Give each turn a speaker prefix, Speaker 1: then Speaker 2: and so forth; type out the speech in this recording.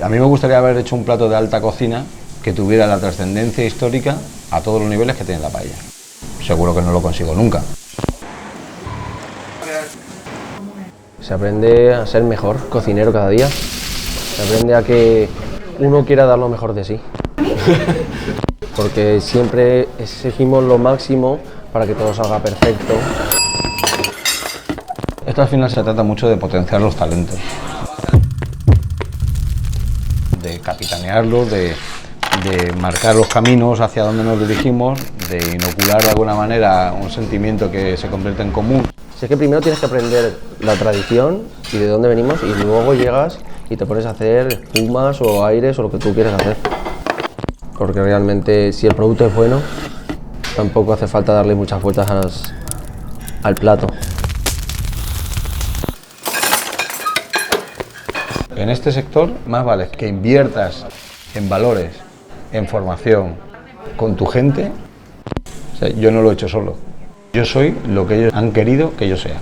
Speaker 1: A mí me gustaría haber hecho un plato de alta cocina que tuviera la trascendencia histórica a todos los niveles que tiene la paella. Seguro que no lo consigo nunca.
Speaker 2: Se aprende a ser mejor cocinero cada día. Se aprende a que uno quiera dar lo mejor de sí. Porque siempre exigimos lo máximo para que todo salga perfecto.
Speaker 1: Esto al final se trata mucho de potenciar los talentos, de capitanearlos, de marcar los caminos hacia donde nos dirigimos, de inocular de alguna manera un sentimiento que se convierte en común.
Speaker 2: Si es que primero tienes que aprender la tradición y de dónde venimos y luego llegas y te pones a hacer humas o aires o lo que tú quieras hacer. Porque realmente si el producto es bueno, tampoco hace falta darle muchas vueltas al plato.
Speaker 1: En este sector más vale que inviertas en valores, en formación, con tu gente. O sea, yo no lo he hecho solo. Yo soy lo que ellos han querido que yo sea.